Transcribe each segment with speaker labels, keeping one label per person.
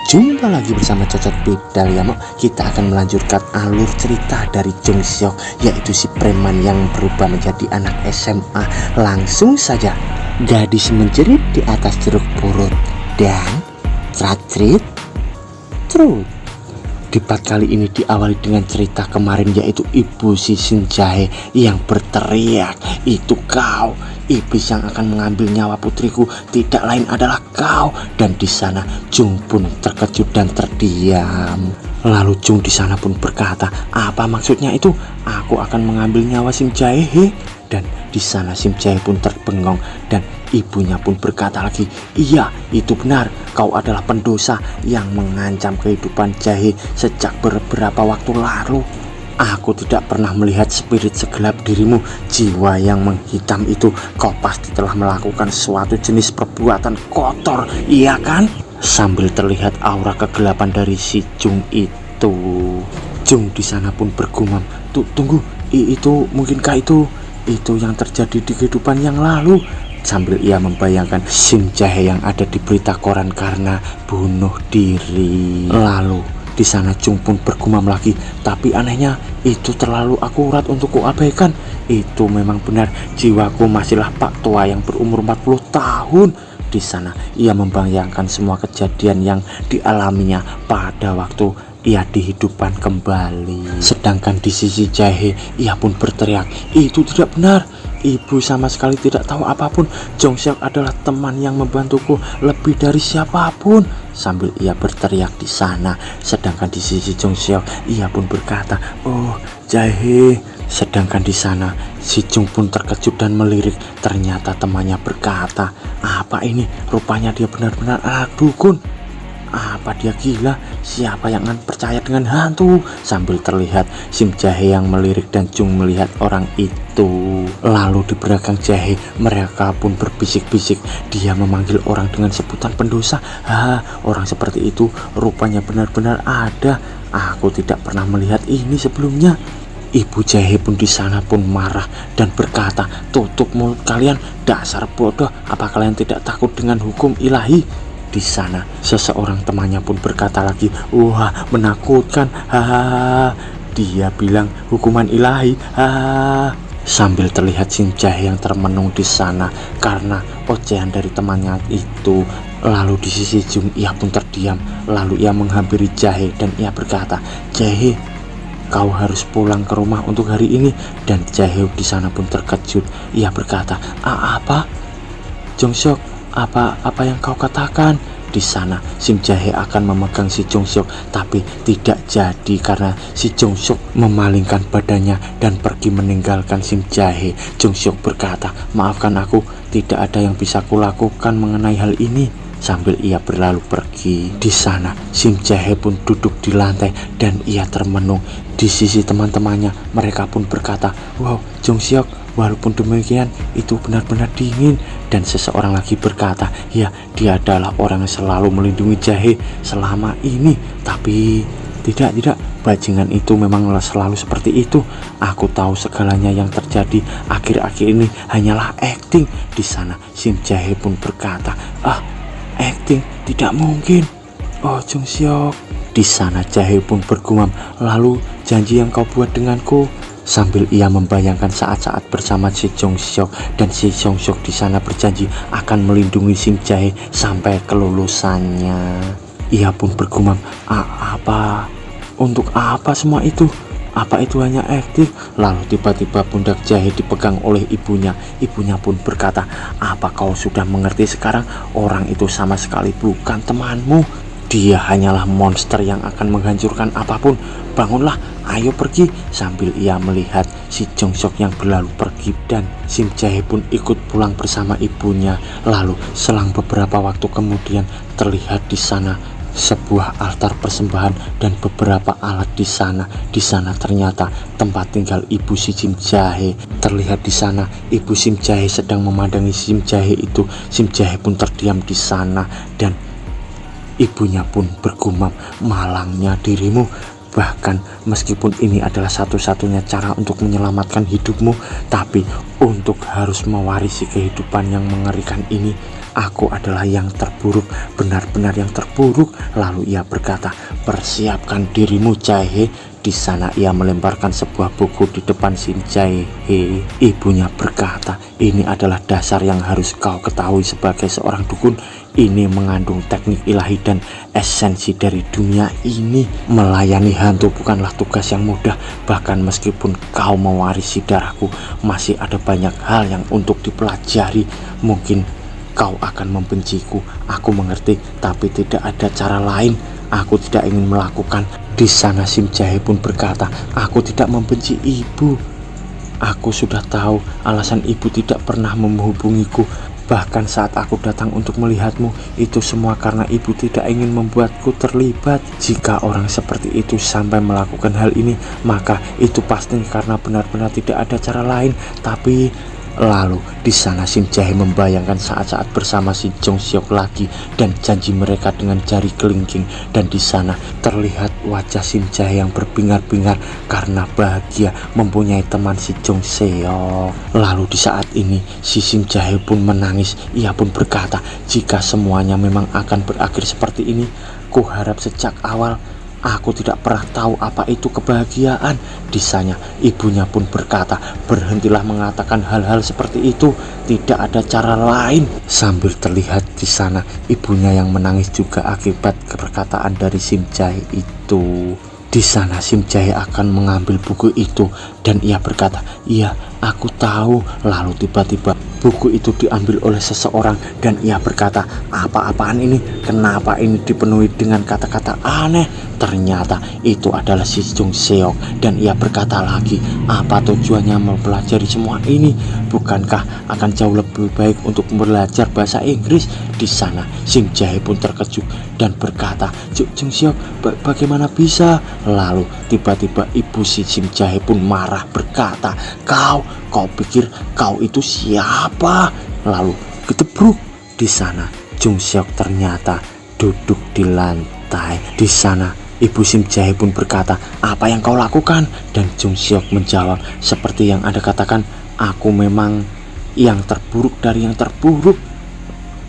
Speaker 1: Jumpa lagi bersama Cocot Bidal ya, kita akan melanjutkan alur cerita dari Jung Seok, yaitu si preman yang berubah menjadi anak SMA. Langsung saja, gadis menjerit di atas jeruk purut dan cerat-cerit trut. Debat kali ini diawali dengan cerita kemarin, yaitu ibu si Shin Jae yang berteriak, "Itu kau, iblis yang akan mengambil nyawa putriku, tidak lain adalah kau." Dan di sana Jung pun terkejut dan terdiam. Lalu Jung di sana pun berkata, "Apa maksudnya itu? Aku akan mengambil nyawa Shin Jae he?" Dan di sana Shin Jae pun terbengong dan ibunya pun berkata lagi, "Iya, itu benar. Kau adalah pendosa yang mengancam kehidupan Jae sejak beberapa waktu lalu. Aku tidak pernah melihat spirit segelap dirimu, jiwa yang menghitam itu. Kau pasti telah melakukan suatu jenis perbuatan kotor, iya kan?" Sambil terlihat aura kegelapan dari si Jung itu. Jung di sana pun bergumam, Tunggu, itu mungkinkah itu yang terjadi di kehidupan yang lalu?" Sambil ia membayangkan Shin Jae yang ada di berita koran karena bunuh diri. Lalu di sana Jung pun bergumam lagi, "Tapi anehnya itu terlalu akurat untuk kuabaikan. Itu memang benar, jiwaku masihlah pak tua yang berumur 40 tahun." Di sana ia membayangkan semua kejadian yang dialaminya pada waktu ia dihidupkan kembali. Sedangkan di sisi Jae, ia pun berteriak, "Itu tidak benar. Ibu sama sekali tidak tahu apapun. Jung Seok adalah teman yang membantuku lebih dari siapapun." Sambil ia berteriak di sana. Sedangkan di sisi Jung Seok, ia pun berkata, "Oh, Jae." Sedangkan di sana si Jung pun terkejut dan melirik. Ternyata temannya berkata, "Apa ini? Rupanya dia benar-benar anak dukun. Apa dia gila? Siapa yang akan percaya dengan hantu?" Sambil terlihat Shin Jae yang melirik dan Jung melihat orang itu. Lalu di belakang Jae, mereka pun berbisik-bisik. Dia memanggil orang dengan sebutan pendosa. Orang seperti itu rupanya benar-benar ada. Aku tidak pernah melihat ini sebelumnya. Ibu Jae pun di sana pun marah dan berkata, "Tutup mulut kalian, dasar bodoh. Apa kalian tidak takut dengan hukum ilahi?" Di sana seseorang temannya pun berkata lagi, "Wah, menakutkan. Dia bilang hukuman ilahi. Sambil terlihat Shin Jae yang termenung di sana karena ocehan dari temannya itu. Lalu di sisi Jung ia pun terdiam. Lalu ia menghampiri Jae dan ia berkata, "Jae, kau harus pulang ke rumah untuk hari ini." Dan Jae di sana pun terkejut. Ia berkata, "Apa? Jung Seok, apa yang kau katakan?" Di sana Shin Jae akan memegang si Jung Seok, tapi tidak jadi karena si Jung Seok memalingkan badannya dan pergi meninggalkan Shin Jae. Jung Seok berkata, "Maafkan aku, tidak ada yang bisa kulakukan mengenai hal ini." Sambil ia berlalu pergi. Di sana Shin Jae pun duduk di lantai dan ia termenung. Di sisi teman-temannya, mereka pun berkata, "Wow, Jung Seok, walaupun demikian itu benar-benar dingin." Dan seseorang lagi berkata, "Ya, dia adalah orang yang selalu melindungi Jae selama ini. Tapi tidak, bajingan itu memang selalu seperti itu. Aku tahu segalanya yang terjadi akhir-akhir ini hanyalah acting." Di sana Shin Jae pun berkata, "Acting? Tidak mungkin. Oh, Jung Seok." Di sana Jae pun bergumam, "Lalu janji yang kau buat denganku?" Sambil ia membayangkan saat-saat bersama si Jung Seok, dan si Jung Seok di sana berjanji akan melindungi Shin Jae sampai kelulusannya. Ia pun bergumam, Untuk apa semua itu? Apa itu hanya aktif?" Lalu tiba-tiba pundak Jae dipegang oleh ibunya. Ibunya pun berkata, "Apa kau sudah mengerti sekarang? Orang itu sama sekali bukan temanmu. Dia hanyalah monster yang akan menghancurkan apapun. Bangunlah, ayo pergi." Sambil ia melihat si Jung Seok yang berlalu pergi dan Shin Jae pun ikut pulang bersama ibunya. Lalu selang beberapa waktu kemudian terlihat di sana sebuah altar persembahan dan beberapa alat di sana. Di sana ternyata tempat tinggal ibu si Shin Jae. Terlihat di sana ibu Shin Jae sedang memandangi Shin Jae itu. Shin Jae pun terdiam di sana dan ibunya pun bergumam, "Malangnya dirimu. Bahkan meskipun ini adalah satu-satunya cara untuk menyelamatkan hidupmu, tapi untuk harus mewarisi kehidupan yang mengerikan ini, Aku adalah yang terburuk, benar-benar yang terburuk. Lalu ia berkata, persiapkan dirimu Jaehe. Di sana ia melemparkan sebuah buku di depan Sim Jaehe. Ibunya berkata, ini adalah dasar yang harus kau ketahui sebagai seorang dukun. Ini mengandung teknik ilahi dan esensi dari dunia ini. Melayani hantu bukanlah tugas yang mudah. Bahkan meskipun kau mewarisi darahku, masih ada banyak hal yang untuk dipelajari. Mungkin kau akan membenciku, aku mengerti, tapi tidak ada cara lain. Aku tidak ingin melakukan. Di sana Sim Jaehe pun berkata, aku tidak membenci ibu. Aku sudah tahu alasan ibu tidak pernah menghubungiku. Bahkan saat aku datang untuk melihatmu, itu semua karena ibu tidak ingin membuatku terlibat. Jika orang seperti itu sampai melakukan hal ini, maka itu pasti karena benar-benar tidak ada cara lain. Tapi lalu di sana Sim Jaehe membayangkan saat-saat bersama si Jong Seok lagi dan janji mereka dengan jari kelingking, dan di sana terlihat wajah Sim Jaehe yang berbingar-bingar karena bahagia mempunyai teman si Jong Seok. Lalu di saat ini si Sim Jaehe pun menangis. Ia pun berkata, jika semuanya memang akan berakhir seperti ini, ku harap sejak awal aku tidak pernah tahu apa itu kebahagiaan. Di sana ibunya pun berkata, berhentilah mengatakan hal-hal seperti itu, tidak ada cara lain. Sambil terlihat di sana ibunya yang menangis juga akibat perkataan dari Sim Jaehe itu. Di sana Sim Jaehe akan mengambil buku itu dan ia berkata, iya aku tahu. Lalu tiba-tiba buku itu diambil oleh seseorang dan ia berkata, apa-apaan ini? Kenapa ini dipenuhi dengan kata-kata aneh? Ternyata itu adalah si Jong Seok dan ia berkata lagi, apa tujuannya mempelajari semua ini? Bukankah akan jauh lebih baik untuk belajar bahasa Inggris? Di sana Sim Jaehe pun terkejut dan berkata, Jong Seok, bagaimana bisa? Lalu tiba-tiba ibu si Sim Jaehe pun marah berkata, kau pikir kau itu siapa? Lalu ketebruk. Di sana Jong Seok ternyata duduk di lantai. Di sana ibu Sim Jaehe pun berkata, apa yang kau lakukan? Dan Jong Seok menjawab, seperti yang Anda katakan, aku memang yang terburuk dari yang terburuk.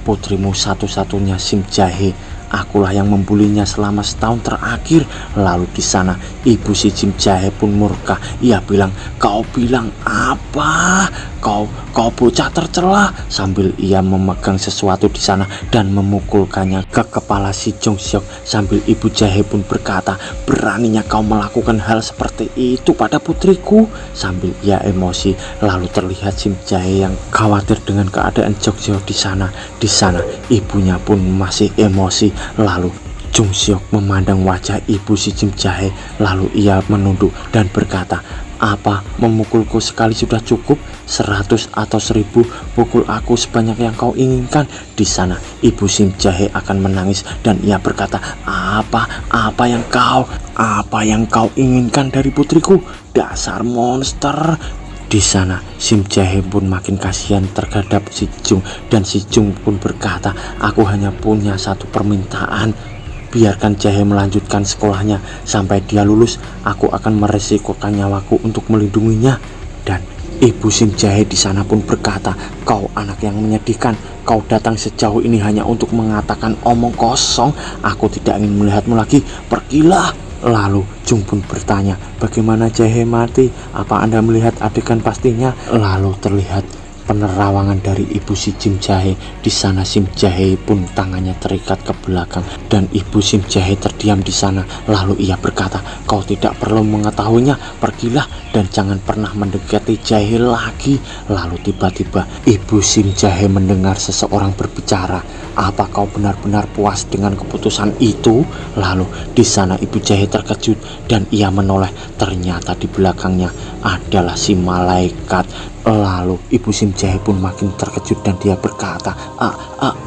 Speaker 1: Putrimu satu-satunya Sim Jaehe, akulah yang membulinya selama setahun terakhir. Lalu di sana ibu si Sim Jaehe pun murka. Ia bilang, kau bilang apa? Kau bocah tercela. Sambil ia memegang sesuatu di sana dan memukulkannya ke kepala si Jong Seok. Sambil ibu Jaehe pun berkata, beraninya kau melakukan hal seperti itu pada putriku. Sambil ia emosi. Lalu terlihat Sim Jaehe yang khawatir dengan keadaan Jong Seok di sana. Di sana ibunya pun masih emosi. Lalu Jong Seok memandang wajah ibu si Sim Jaehe. Lalu ia menunduk dan berkata, apa memukulku sekali sudah cukup? 100 atau 1000, pukul aku sebanyak yang kau inginkan. Di sana ibu Sim Jaehe akan menangis dan ia berkata, apa yang kau inginkan dari putriku? Dasar monster. Di sana Sim Jaehe pun makin kasihan terhadap si Jung dan si Jung pun berkata, aku hanya punya satu permintaan. Biarkan Jaehe melanjutkan sekolahnya sampai dia lulus. Aku akan meresikokan nyawaku untuk melindunginya. Dan ibu Sim Jaehe di sana pun berkata, kau anak yang menyedihkan. Kau datang sejauh ini hanya untuk mengatakan omong kosong. Aku tidak ingin melihatmu lagi. Pergilah. Lalu Jung pun bertanya, bagaimana Jaehe mati? Apa Anda melihat adegan pastinya? Lalu terlihat penerawangan dari ibu si Sim Jaehe. Di sana Sim Jaehe pun tangannya terikat ke belakang dan ibu Sim Jaehe terdiam di sana. Lalu ia berkata, kau tidak perlu mengetahuinya, pergilah dan jangan pernah mendekati Jaehe lagi. Lalu tiba-tiba ibu Sim Jaehe mendengar seseorang berbicara, apa kau benar-benar puas dengan keputusan itu? Lalu di sana ibu Jaehe terkejut dan ia menoleh. Ternyata di belakangnya adalah si malaikat. Lalu ibu Sim Jaehe pun makin terkejut dan dia berkata,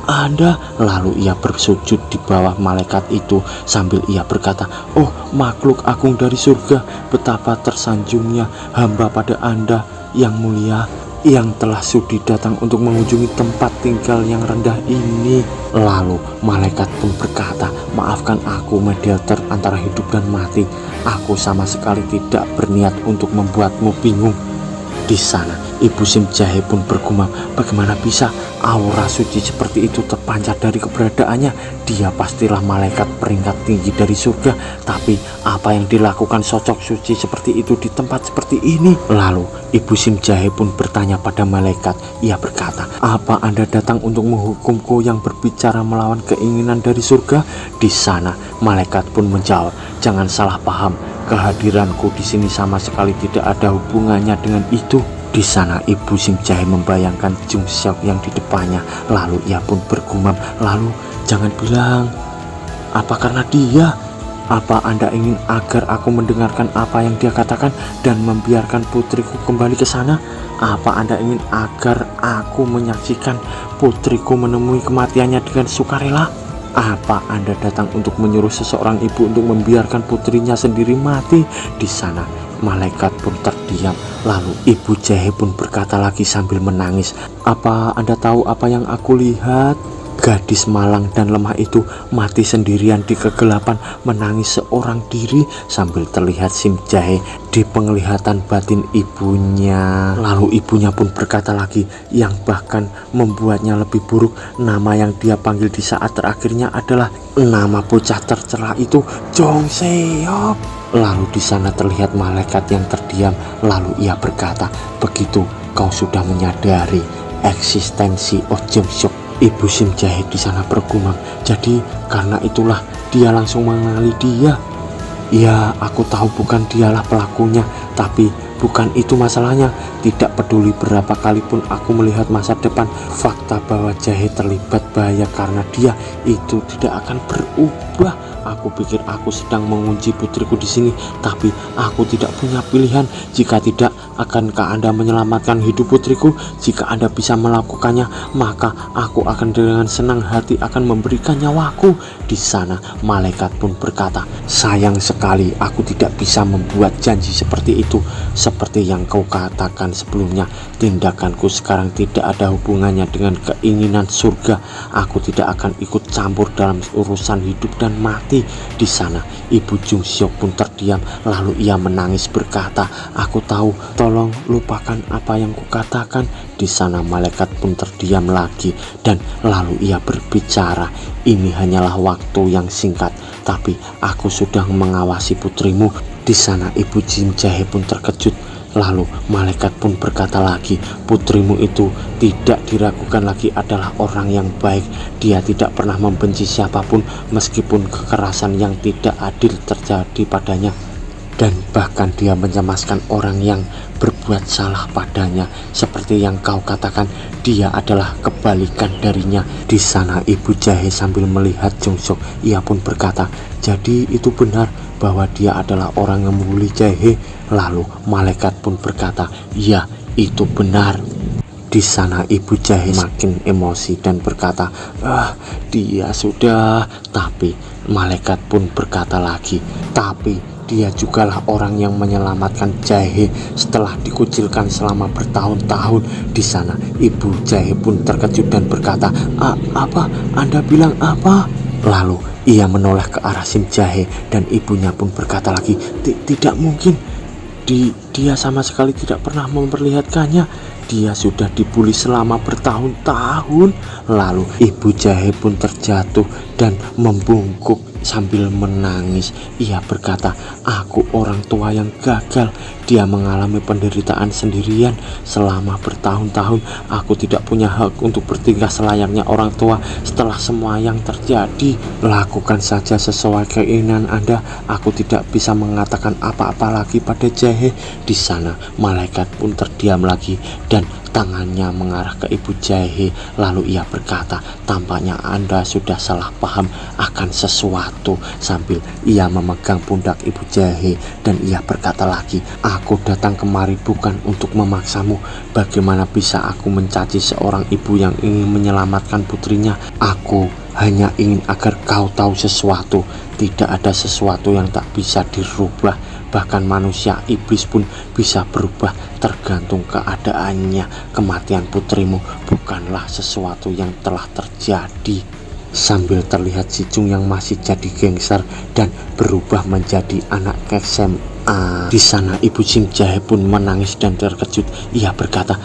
Speaker 1: Anda? Lalu ia bersujud di bawah malaikat itu sambil ia berkata, oh makhluk agung dari surga, betapa tersanjungnya hamba pada Anda yang mulia, yang telah sudi datang untuk mengunjungi tempat tinggal yang rendah ini. Lalu malaikat pun berkata, maafkan aku mediator antara hidup dan mati. Aku sama sekali tidak berniat untuk membuatmu bingung. Di sana Ibu Sim Jahe pun bergumam, bagaimana bisa aura suci seperti itu terpancar dari keberadaannya? Dia pastilah malaikat peringkat tinggi dari surga. Tapi apa yang dilakukan sosok suci seperti itu di tempat seperti ini? Lalu Ibu Sim Jahe pun bertanya pada malaikat. Ia berkata, apa Anda datang untuk menghukumku yang berbicara melawan keinginan dari surga? Di sana malaikat pun menjawab, jangan salah paham, kehadiranku di sini sama sekali tidak ada hubungannya dengan itu. Di sana Ibu Sim Jahe membayangkan Jung Seok yang di depannya. Lalu ia pun bergumam, lalu jangan bilang apa karena dia. Apa Anda ingin agar aku mendengarkan apa yang dia katakan dan membiarkan putriku kembali ke sana? Apa Anda ingin agar aku menyaksikan putriku menemui kematiannya dengan sukarela? Apa Anda datang untuk menyuruh seseorang ibu untuk membiarkan putrinya sendiri mati? Di sana malaikat pun terdiam. Lalu Ibu Jahe pun berkata lagi sambil menangis, apa Anda tahu apa yang aku lihat? Gadis malang dan lemah itu mati sendirian di kegelapan, menangis seorang diri sambil terlihat Sim Jahe di penglihatan batin ibunya. Lalu ibunya pun berkata lagi, yang bahkan membuatnya lebih buruk, nama yang dia panggil di saat terakhirnya adalah nama bocah tercela itu, Jung Seok. Lalu di sana terlihat malaikat yang terdiam. Lalu ia berkata, begitu kau sudah menyadari eksistensi Oh Jung Seok. Ibu Sim Jahe di sana bergumam, jadi karena itulah dia langsung mengenali dia. Ya, aku tahu bukan dialah pelakunya, tapi bukan itu masalahnya. Tidak peduli berapa kali pun aku melihat masa depan, fakta bahwa Jahe terlibat bahaya karena dia itu tidak akan berubah. Aku pikir aku sedang mengunci putriku di sini, tapi aku tidak punya pilihan. Jika tidak, akankah Anda menyelamatkan hidup putriku? Jika Anda bisa melakukannya, maka aku akan dengan senang hati akan memberikan nyawaku. Di sana malaikat pun berkata, sayang sekali aku tidak bisa membuat janji seperti itu. Seperti yang kau katakan sebelumnya, tindakanku sekarang tidak ada hubungannya dengan keinginan surga. Aku tidak akan ikut campur dalam urusan hidup dan mati. Di sana Ibu Jung Seok pun terdiam. Lalu ia menangis berkata, aku tahu, tolong lupakan apa yang kukatakan. Di sana malaikat pun terdiam lagi dan lalu ia berbicara, ini hanyalah waktu yang singkat, tapi aku sudah mengawasi putrimu. Di sana Ibu Sim Jahe pun terkejut. Lalu malaikat pun berkata lagi, putrimu itu tidak diragukan lagi adalah orang yang baik. Dia tidak pernah membenci siapapun meskipun kekerasan yang tidak adil terjadi padanya. Dan bahkan dia mencemaskan orang yang berbuat salah padanya. Seperti yang kau katakan, dia adalah kebalikan darinya. Di sana Ibu Jahe sambil melihat Jung Seok, ia pun berkata, jadi itu benar bahwa dia adalah orang yang membuli Jahe. Lalu malaikat pun berkata, iya itu benar. Di sana Ibu Jahe makin emosi dan berkata, dia sudah. Tapi malaikat pun berkata lagi, tapi dia jugalah orang yang menyelamatkan Jahe setelah dikucilkan selama bertahun-tahun. Di sana Ibu Jahe pun terkejut dan berkata, apa? Anda bilang apa? Lalu ia menoleh ke arah Sim Jahe dan ibunya pun berkata lagi, tidak mungkin. Dia sama sekali tidak pernah memperlihatkannya. Dia sudah dibully selama bertahun-tahun. Lalu Ibu Jahe pun terjatuh dan membungkuk sambil menangis. Ia berkata, aku orang tua yang gagal. Dia mengalami penderitaan sendirian selama bertahun-tahun. Aku tidak punya hak untuk bertingkah selayaknya orang tua setelah semua yang terjadi. Lakukan saja sesuai keinginan Anda. Aku tidak bisa mengatakan apa-apa lagi pada Jahe. Di sana malaikat pun terdiam lagi dan tangannya mengarah ke Ibu Jahe. Lalu ia berkata, tampaknya Anda sudah salah paham akan sesuatu. Sambil ia memegang pundak Ibu Jahe dan ia berkata lagi, aku datang kemari bukan untuk memaksamu. Bagaimana bisa aku mencaci seorang ibu yang ingin menyelamatkan putrinya? Aku hanya ingin agar kau tahu sesuatu. Tidak ada sesuatu yang tak bisa dirubah. Bahkan manusia iblis pun bisa berubah tergantung keadaannya. Kematian putrimu bukanlah sesuatu yang telah terjadi. Sambil terlihat si Jung yang masih jadi gangster dan berubah menjadi anak Di sana Ibu Sim Jahe pun menangis dan terkejut. Ia berkata,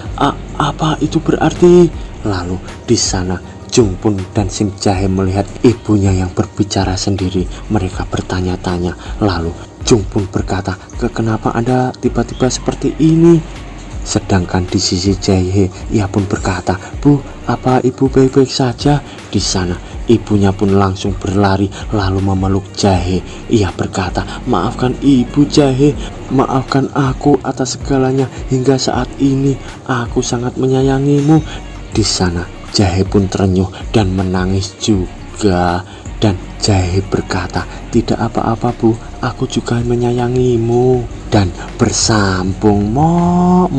Speaker 1: apa itu berarti? Lalu di sana Jung Pun dan Sim Jahe melihat ibunya yang berbicara sendiri. Mereka bertanya-tanya. Lalu Jung Pun berkata, kenapa Anda tiba-tiba seperti ini? Sedangkan di sisi Jahe, ia pun berkata, Bu, apa ibu baik-baik saja? Di sana ibunya pun langsung berlari lalu memeluk Jahe. Ia berkata, maafkan ibu Jahe, maafkan aku atas segalanya hingga saat ini. Aku sangat menyayangimu. Di sana Jahe pun terenyuh dan menangis juga. Dan Jahe berkata, tidak apa-apa Bu, aku juga menyayangimu. Dan bersambung mo.